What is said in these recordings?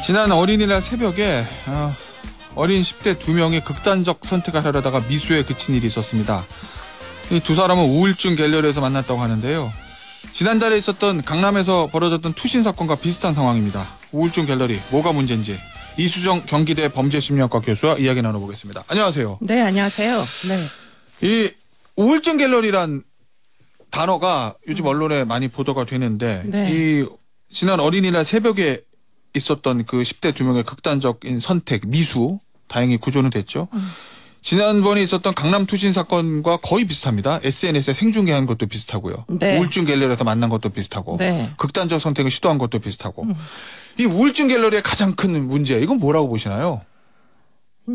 지난 어린이날 새벽에 어린 10대 2명이 극단적 선택을 하려다가 미수에 그친 일이 있었습니다. 이 두 사람은 우울증 갤러리에서 만났다고 하는데요. 지난달에 있었던 강남에서 벌어졌던 투신 사건과 비슷한 상황입니다. 우울증 갤러리 뭐가 문제인지 이수정 경기대 범죄심리학과 교수와 이야기 나눠보겠습니다. 안녕하세요. 네, 안녕하세요. 네. 이 우울증 갤러리란 단어가 요즘 언론에 많이 보도가 되는데 네. 이 지난 어린이날 새벽에 있었던 그 10대 2명의 극단적인 선택, 미수, 다행히 구조는 됐죠. 지난번에 있었던 강남 투신 사건과 거의 비슷합니다. SNS에 생중계한 것도 비슷하고요. 네. 우울증 갤러리에서 만난 것도 비슷하고 네. 극단적 선택을 시도한 것도 비슷하고 이 우울증 갤러리의 가장 큰 문제, 이건 뭐라고 보시나요?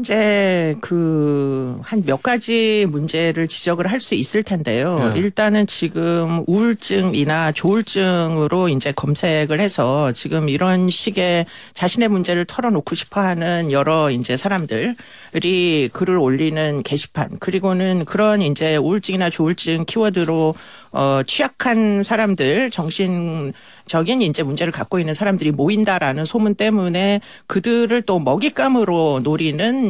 이제 한 몇 가지 문제를 지적을 할 수 있을 텐데요. 네. 일단은 지금 우울증이나 조울증으로 이제 검색을 해서 지금 이런 식의 자신의 문제를 털어놓고 싶어 하는 여러 이제 사람들이 글을 올리는 게시판, 그리고는 그런 이제 우울증이나 조울증 키워드로 취약한 사람들, 정신적인 이제 문제를 갖고 있는 사람들이 모인다라는 소문 때문에 그들을 또 먹잇감으로 노리는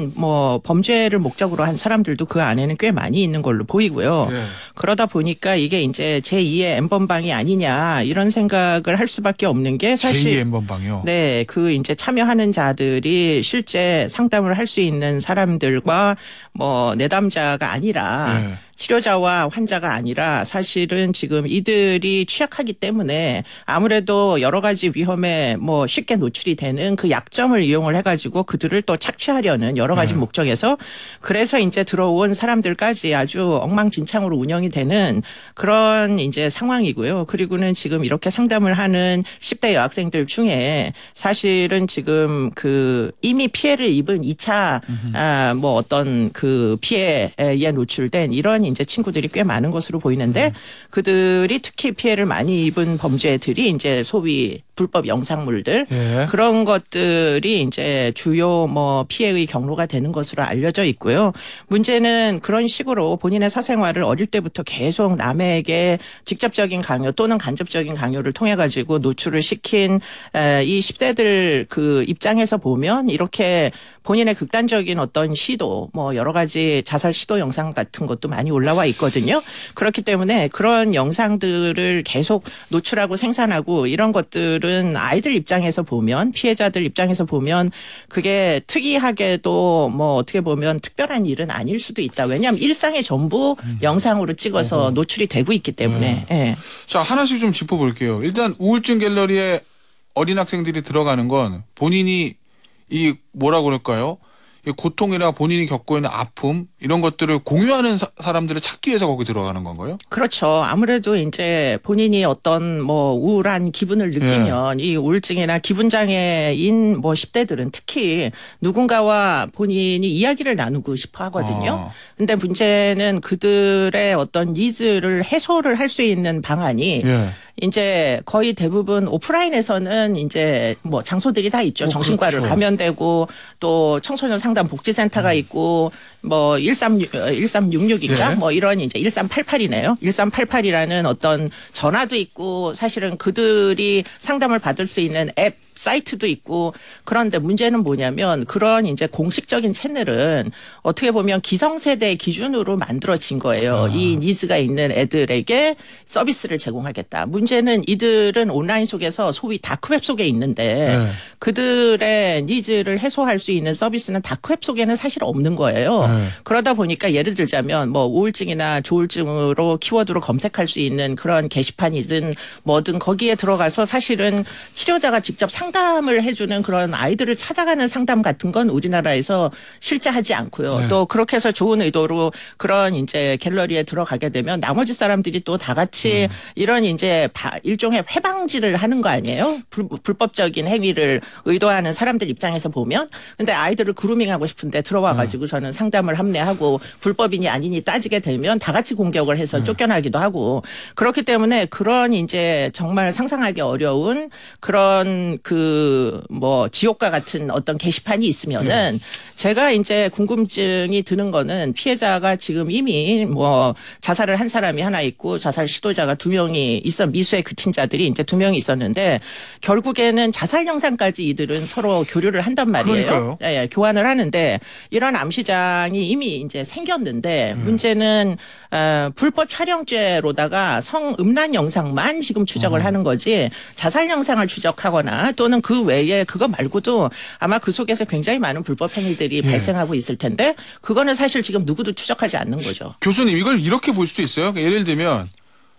범죄를 목적으로 한 사람들도 그 안에는 꽤 많이 있는 걸로 보이고요. 네. 그러다 보니까 이게 이제 제2의 N번방이 아니냐 이런 생각을 할 수밖에 없는 게 사실 제2의 N번방이요? 네, 이제 참여하는 자들이 실제 상담을 할 수 있는 사람들과 내담자가 아니라 네. 치료자와 환자가 아니라 사실은 지금 이들이 취약하기 때문에 아무래도 여러 가지 위험에 쉽게 노출이 되는 그 약점을 이용을 해가지고 그들을 또 착취하려는 여러 가지 목적에서 그래서 이제 들어온 사람들까지 아주 엉망진창으로 운영이 되는 그런 이제 상황이고요. 그리고는 지금 이렇게 상담을 하는 10대 여학생들 중에 사실은 지금 이미 피해를 입은 2차 어떤 피해에 노출된 이런 이제 친구들이 꽤 많은 것으로 보이는데 그들이 특히 피해를 많이 입은 범죄들이 이제 소위 불법 영상물들 그런 것들이 이제 주요 피해의 경로가 되는 것으로 알려져 있고요. 문제는 그런 식으로 본인의 사생활을 어릴 때부터 계속 남에게 직접적인 강요 또는 간접적인 강요를 통해 가지고 노출을 시킨 이 10대들 그 입장에서 보면 이렇게 본인의 극단적인 어떤 시도 여러 가지 자살 시도 영상 같은 것도 많이 올라와 있거든요. 그렇기 때문에 그런 영상들을 계속 노출하고 생산하고 이런 것들은 아이들 입장에서 보면 피해자들 입장에서 보면 그게 특이하게도 어떻게 보면 특별한 일은 아닐 수도 있다. 왜냐하면 일상의 전부 영상으로 찍어서 노출이 되고 있기 때문에. 네. 자, 하나씩 좀 짚어볼게요. 일단 우울증 갤러리에 어린 학생들이 들어가는 건 본인이 뭐라고 그럴까요? 고통이나 본인이 겪고 있는 아픔 이런 것들을 공유하는 사람들을 찾기 위해서 거기 들어가는 건가요? 그렇죠. 아무래도 이제 본인이 어떤 우울한 기분을 느끼면 이 우울증이나 기분 장애인 10대들은 특히 누군가와 본인이 이야기를 나누고 싶어 하거든요. 근데 문제는 그들의 어떤 니즈를 해소를 할 수 있는 방안이 이제 거의 대부분 오프라인에서는 이제 장소들이 다 있죠. 정신과를 그렇죠. 가면 되고 또 청소년 상담 복지센터가 있고 1366인가 이런 이제 1388이네요. 1388이라는 어떤 전화도 있고 사실은 그들이 상담을 받을 수 있는 앱 사이트도 있고 그런데 문제는 뭐냐면 그런 이제 공식적인 채널은 어떻게 보면 기성세대 기준으로 만들어진 거예요. 이 니즈가 있는 애들에게 서비스를 제공하겠다. 문제는 이들은 온라인 속에서 소위 다크웹 속에 있는데 그들의 니즈를 해소할 수 있는 서비스는 다크웹 속에는 사실 없는 거예요. 그러다 보니까 예를 들자면 우울증이나 조울증으로 키워드로 검색할 수 있는 그런 게시판이든 뭐든 거기에 들어가서 사실은 치료자가 직접 상담을 해주는 그런 아이들을 찾아가는 상담 같은 건 우리나라에서 실제 하지 않고요. 또 그렇게 해서 좋은 의도로 그런 이제 갤러리에 들어가게 되면 나머지 사람들이 또 다 같이 이런 이제 일종의 회방지를 하는 거 아니에요? 불법적인 행위를 의도하는 사람들 입장에서 보면. 근데 아이들을 그루밍하고 싶은데 들어와 가지고서는 상담을 합리하고 불법이니 아니니 따지게 되면 다 같이 공격을 해서 쫓겨나기도 하고 그렇기 때문에 그런 이제 정말 상상하기 어려운 그런 그 뭐 지옥과 같은 어떤 게시판이 있으면은 제가 이제 궁금증이 드는 거는 피해자가 지금 이미 뭐 자살을 한 사람이 하나 있고 자살 시도자가 2명이 있어 미수에 그친 자들이 이제 2명이 있었는데 결국에는 자살 영상까지 이들은 서로 교류를 한단 말이에요. 그러니까요. 예, 교환을 하는데 이런 암시장이 이미 이제 생겼는데 문제는 불법 촬영죄로다가 성음란 영상만 지금 추적을 하는 거지 자살 영상을 추적하거나 또는 그 외에 그거 말고도 아마 그 속에서 굉장히 많은 불법 행위들이 발생하고 있을 텐데 그거는 사실 지금 누구도 추적하지 않는 거죠. 교수님 이걸 이렇게 볼 수도 있어요. 그러니까 예를 들면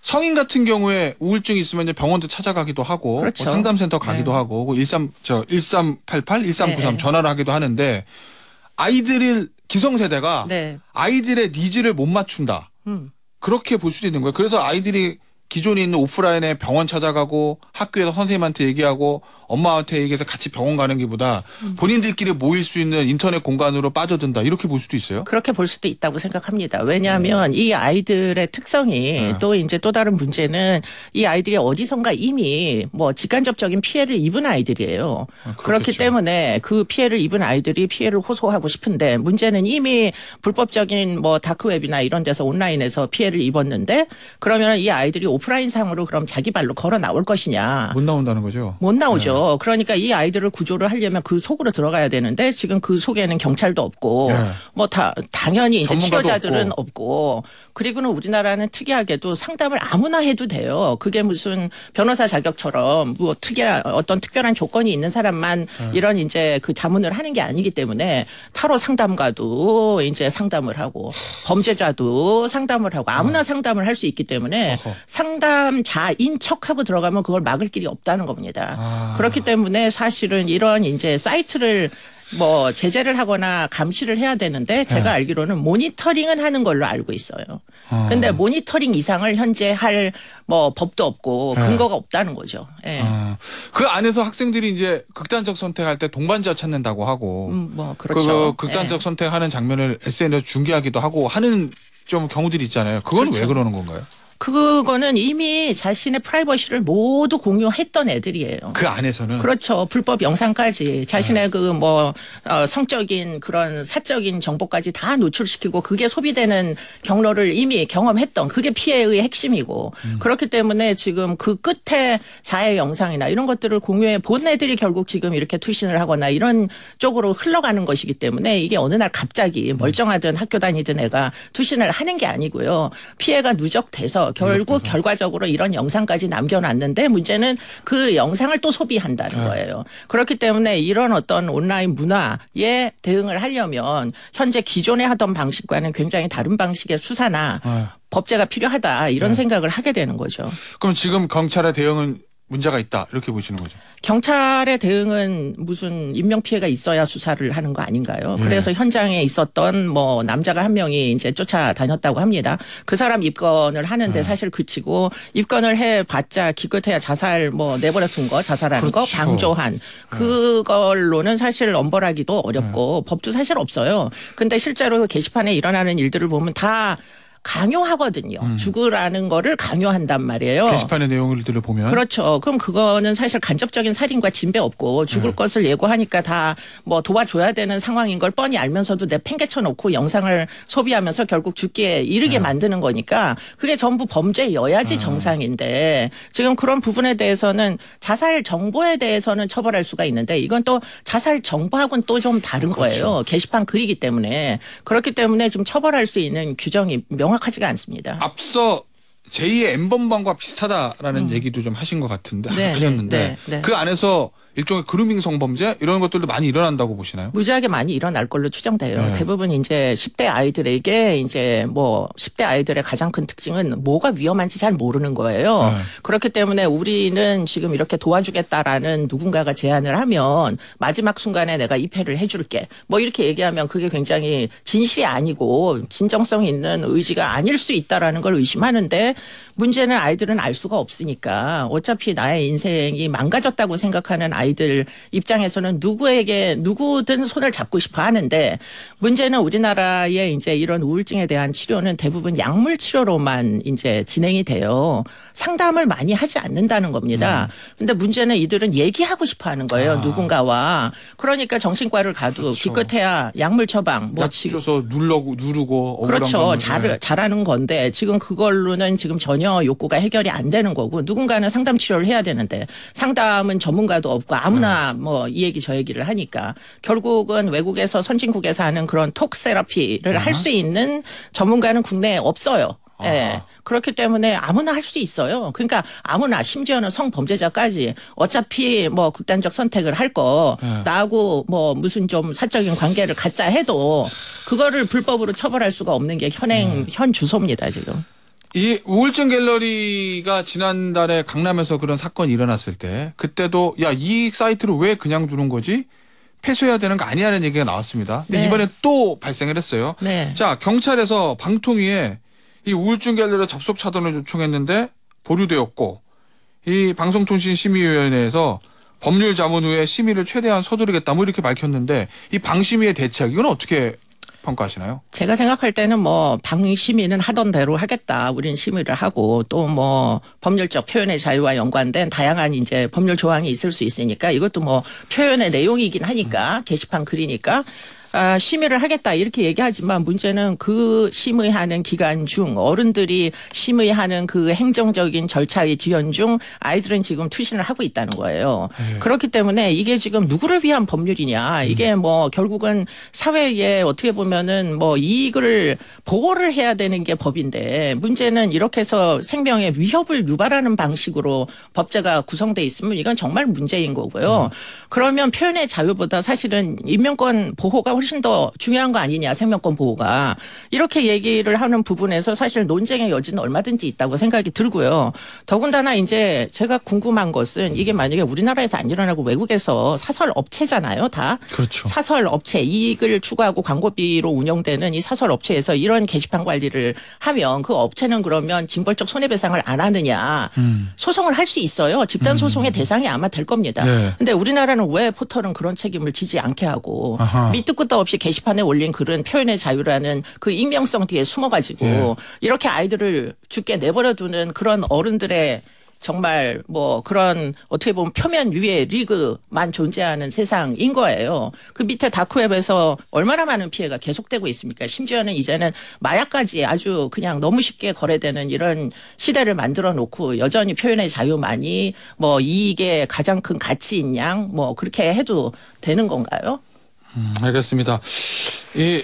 성인 같은 경우에 우울증이 있으면 이제 병원도 찾아가기도 하고 그렇죠. 뭐 상담센터 가기도 하고 1388, 1393 전화를 하기도 하는데 아이들이 기성세대가 아이들의 니즈를 못 맞춘다. 그렇게 볼 수도 있는 거예요. 그래서 아이들이 기존에 있는 오프라인에 병원 찾아가고 학교에서 선생님한테 얘기하고 엄마한테 얘기해서 같이 병원 가는 게보다 본인들끼리 모일 수 있는 인터넷 공간으로 빠져든다. 이렇게 볼 수도 있어요. 그렇게 볼 수도 있다고 생각합니다. 왜냐하면 이 아이들의 특성이 또 이제 또 다른 문제는 이 아이들이 어디선가 이미 뭐 직간접적인 피해를 입은 아이들이에요. 그렇기 때문에 그 피해를 입은 아이들이 피해를 호소하고 싶은데 문제는 이미 불법적인 뭐 다크웹이나 이런 데서 온라인에서 피해를 입었는데 그러면 이 아이들이 오프라인 상으로 그럼 자기 발로 걸어 나올 것이냐. 못 나온다는 거죠. 못 나오죠. 그러니까 이 아이들을 구조를 하려면 그 속으로 들어가야 되는데 지금 그 속에는 경찰도 없고 뭐 당연히 이제 치료자들은 없고 그리고는 우리나라는 특이하게도 상담을 아무나 해도 돼요. 그게 무슨 변호사 자격처럼 뭐 어떤 특별한 조건이 있는 사람만 이런 이제 그 자문을 하는 게 아니기 때문에 타로 상담가도 이제 상담을 하고 범죄자도 상담을 하고 아무나 상담을 할 수 있기 때문에 상담자인 척하고 들어가면 그걸 막을 길이 없다는 겁니다. 그렇기 때문에 사실은 이런 이제 사이트를 뭐 제재를 하거나 감시를 해야 되는데 제가 알기로는 모니터링은 하는 걸로 알고 있어요. 근데 모니터링 이상을 현재 할 뭐 법도 없고 근거가 없다는 거죠. 그 안에서 학생들이 이제 극단적 선택할 때 동반자 찾는다고 하고 뭐 그렇죠. 그 극단적 선택하는 장면을 SNS에 중계하기도 하고 하는 좀 경우들이 있잖아요. 그건 왜 그러는 건가요? 그거는 이미 자신의 프라이버시를 모두 공유했던 애들이에요. 그 안에서는? 그렇죠. 불법 영상까지 자신의 그 뭐 성적인 그런 사적인 정보까지 다 노출시키고 그게 소비되는 경로를 이미 경험했던 그게 피해의 핵심이고 그렇기 때문에 지금 그 끝에 자해 영상이나 이런 것들을 공유해 본 애들이 결국 지금 이렇게 투신을 하거나 이런 쪽으로 흘러가는 것이기 때문에 이게 어느 날 갑자기 멀쩡하든 학교 다니던 애가 투신을 하는 게 아니고요. 피해가 누적돼서 결국 결과적으로 이런 영상까지 남겨놨는데 문제는 그 영상을 또 소비한다는 거예요. 그렇기 때문에 이런 어떤 온라인 문화에 대응을 하려면 현재 기존에 하던 방식과는 굉장히 다른 방식의 수사나 법제가 필요하다 이런 생각을 하게 되는 거죠. 그럼 지금 경찰의 대응은 문제가 있다 이렇게 보시는 거죠? 경찰의 대응은 무슨 인명피해가 있어야 수사를 하는 거 아닌가요? 그래서 현장에 있었던 뭐 남자가 한 명이 이제 쫓아다녔다고 합니다. 그 사람 입건을 하는데 사실 그치고 입건을 해봤자 기껏해야 자살 뭐 내버려 둔 거 자살하는 거 방조한 그걸로는 사실 엄벌하기도 어렵고 법도 사실 없어요. 근데 실제로 게시판에 일어나는 일들을 보면 다 강요하거든요. 죽으라는 거를 강요한단 말이에요. 게시판의 내용들을 보면. 그렇죠. 그럼 그거는 사실 간접적인 살인과 진배 없고 죽을 것을 예고하니까 다 뭐 도와줘야 되는 상황인 걸 뻔히 알면서도 내팽개쳐 놓고 영상을 소비하면서 결국 죽기에 이르게 만드는 거니까 그게 전부 범죄여야지 정상인데 지금 그런 부분에 대해서는 자살 정보에 대해서는 처벌할 수가 있는데 이건 또 자살 정보하고는 또 좀 다른 거예요. 게시판 글이기 때문에. 그렇기 때문에 지금 처벌할 수 있는 규정이 명확하지가 않습니다. 앞서 제2의 N번방과 비슷하다라는 얘기도 좀 하신 것 같은데 하셨는데 그 안에서 일종의 그루밍 성범죄 이런 것들도 많이 일어난다고 보시나요? 무지하게 많이 일어날 걸로 추정돼요. 대부분 이제 10대 아이들에게 이제 뭐 10대 아이들의 가장 큰 특징은 뭐가 위험한지 잘 모르는 거예요. 그렇기 때문에 우리는 지금 이렇게 도와주겠다라는 누군가가 제안을 하면 마지막 순간에 내가 입회를 해줄게. 뭐 이렇게 얘기하면 그게 굉장히 진실이 아니고 진정성 있는 의지가 아닐 수 있다라는 걸 의심하는데 문제는 아이들은 알 수가 없으니까 어차피 나의 인생이 망가졌다고 생각하는 아이들 입장에서는 누구든 손을 잡고 싶어 하는데 문제는 우리나라의 이제 이런 우울증에 대한 치료는 대부분 약물 치료로만 이제 진행이 돼요. 상담을 많이 하지 않는다는 겁니다. 근데 문제는 이들은 얘기하고 싶어 하는 거예요. 누군가와. 그러니까 정신과를 가도 그렇죠. 기껏해야 약물 처방 뭐 약 줘서 누르고 억울한 그렇죠. 거는, 잘하는 건데 지금 그걸로는 지금 전혀 욕구가 해결이 안 되는 거고 누군가는 상담 치료를 해야 되는데 상담은 전문가도 없고 아무나 뭐 이 얘기 저 얘기를 하니까 결국은 외국에서 선진국에서 하는 그런 톡 세라피를 할 수 있는 전문가는 국내에 없어요. 예. 그렇기 때문에 아무나 할 수 있어요. 그러니까 아무나 심지어는 성범죄자까지 어차피 뭐 극단적 선택을 할 거 나하고 뭐 무슨 좀 사적인 관계를 갖자 해도 그거를 불법으로 처벌할 수가 없는 게 현 주소입니다 지금. 이 우울증 갤러리가 지난달에 강남에서 그런 사건이 일어났을 때 그때도 야, 이 사이트를 왜 그냥 두는 거지? 폐쇄해야 되는 거 아니냐는 얘기가 나왔습니다. 근데 네. 이번에 또 발생을 했어요. 네. 자, 경찰에서 방통위에 이 우울증 갤러리 접속 차단을 요청했는데 보류되었고 이 방송통신심의위원회에서 법률자문후에 심의를 최대한 서두르겠다 뭐 이렇게 밝혔는데 이 방심위의 대책 이건 어떻게 평가하시나요? 제가 생각할 때는 뭐 방심위는 하던 대로 하겠다. 우리는 심의를 하고 또 뭐 법률적 표현의 자유와 연관된 다양한 이제 법률 조항이 있을 수 있으니까 이것도 뭐 표현의 내용이긴 하니까 게시판 글이니까 심의를 하겠다 이렇게 얘기하지만 문제는 그 심의하는 기간 중 어른들이 심의하는 그 행정적인 절차의 지연 중 아이들은 지금 투신을 하고 있다는 거예요. 그렇기 때문에 이게 지금 누구를 위한 법률이냐. 이게 뭐 결국은 사회에 어떻게 보면은 뭐 이익을 보호를 해야 되는 게 법인데 문제는 이렇게 해서 생명의 위협을 유발하는 방식으로 법제가 구성돼 있으면 이건 정말 문제인 거고요. 그러면 표현의 자유보다 사실은 인명권 보호가 훨씬 더 중요한 거 아니냐 생명권 보호가 이렇게 얘기를 하는 부분에서 사실 논쟁의 여지는 얼마든지 있다고 생각이 들고요. 더군다나 이제 제가 궁금한 것은 이게 만약에 우리나라에서 안 일어나고 외국에서 사설 업체잖아요, 다. 그렇죠. 사설 업체 이익을 추구하고 광고비로 운영되는 이 사설 업체에서 이런 게시판 관리를 하면 그 업체는 그러면 징벌적 손해배상을 안 하느냐 소송을 할 수 있어요. 집단 소송의 대상이 아마 될 겁니다. 근데 우리나라는 왜 포털은 그런 책임을 지지 않게 하고 밑도 끝도 없이 게시판에 올린 글은 표현의 자유라는 그 익명성 뒤에 숨어가지고 이렇게 아이들을 죽게 내버려두는 그런 어른들의 정말 뭐 그런 어떻게 보면 표면 위에 리그만 존재하는 세상인 거예요. 그 밑에 다크웹에서 얼마나 많은 피해가 계속되고 있습니까? 심지어는 이제는 마약까지 아주 그냥 너무 쉽게 거래되는 이런 시대를 만들어 놓고 여전히 표현의 자유만이 뭐 이익의 가장 큰 가치인 양 뭐 그렇게 해도 되는 건가요? 알겠습니다. 이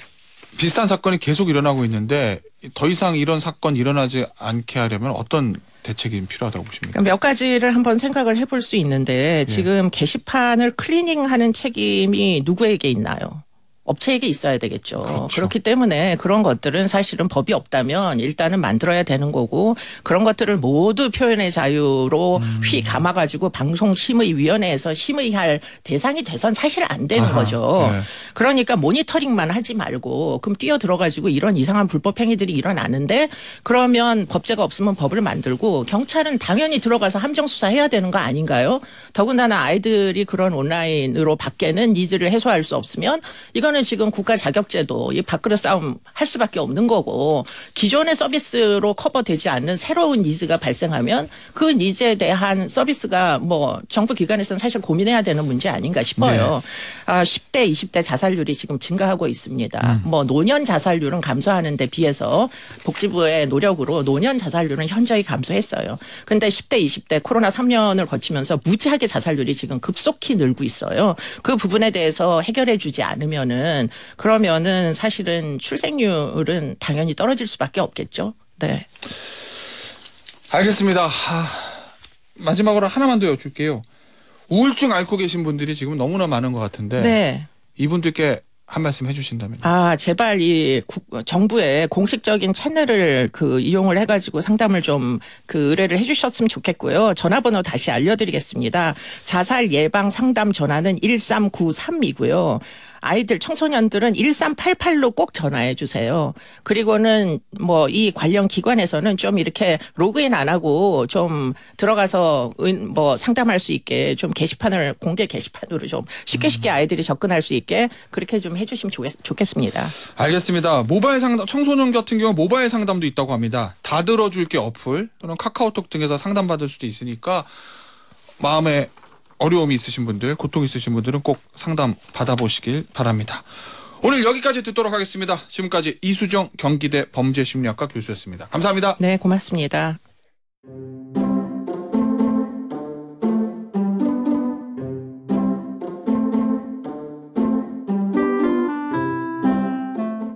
비슷한 사건이 계속 일어나고 있는데 더 이상 이런 사건이 일어나지 않게 하려면 어떤 대책이 필요하다고 보십니까? 몇 가지를 한번 생각을 해볼 수 있는데 지금 게시판을 클리닝하는 책임이 누구에게 있나요? 업체에게 있어야 되겠죠. 그렇죠. 그렇기 때문에 그런 것들은 사실은 법이 없다면 일단은 만들어야 되는 거고 그런 것들을 모두 표현의 자유로 휘 감아가지고 방송심의위원회에서 심의할 대상이 돼선 사실 안 되는 거죠. 그러니까 모니터링만 하지 말고 그럼 뛰어들어가지고 이런 이상한 불법 행위들이 일어나는데 그러면 법제가 없으면 법을 만들고 경찰은 당연히 들어가서 함정수사해야 되는 거 아닌가요? 더군다나 아이들이 그런 온라인으로 밖에는 니즈를 해소할 수 없으면 이거는 지금 국가 자격제도 이 밥그릇 싸움 할 수밖에 없는 거고 기존의 서비스로 커버되지 않는 새로운 니즈가 발생하면 그 니즈에 대한 서비스가 뭐 정부 기관에서는 사실 고민해야 되는 문제 아닌가 싶어요. 10대, 20대 자살률이 지금 증가하고 있습니다. 뭐 노년 자살률은 감소하는 데 비해서 복지부의 노력으로 노년 자살률은 현저히 감소했어요. 근데 10대, 20대 코로나 3년을 거치면서 무지하게 자살률이 지금 급속히 늘고 있어요. 그 부분에 대해서 해결해 주지 않으면은 그러면은 사실은 출생률은 당연히 떨어질 수밖에 없겠죠. 네. 알겠습니다. 마지막으로 하나만 더 여쭐게요. 우울증 앓고 계신 분들이 지금 너무나 많은 것 같은데 네. 이분들께 한 말씀 해주신다면. 제발 이 정부의 공식적인 채널을 이용을 해가지고 상담을 좀 의뢰를 해주셨으면 좋겠고요. 전화번호 다시 알려드리겠습니다. 자살 예방 상담 전화는 1393이고요. 아이들 청소년들은 1388로 꼭 전화해 주세요. 그리고는 뭐 이 관련 기관에서는 좀 이렇게 로그인 안 하고 좀 들어가서 뭐 상담할 수 있게 좀 게시판을 공개 게시판으로 좀 쉽게 아이들이 접근할 수 있게 그렇게 좀 해주시면 좋겠습니다. 알겠습니다. 모바일 상담, 청소년 같은 경우 모바일 상담도 있다고 합니다. 다 들어줄게 어플 또는 카카오톡 등에서 상담받을 수도 있으니까 마음에 어려움이 있으신 분들, 고통 있으신 분들은 꼭 상담 받아보시길 바랍니다. 오늘 여기까지 듣도록 하겠습니다. 지금까지 이수정 경기대 범죄심리학과 교수였습니다. 감사합니다. 네, 고맙습니다.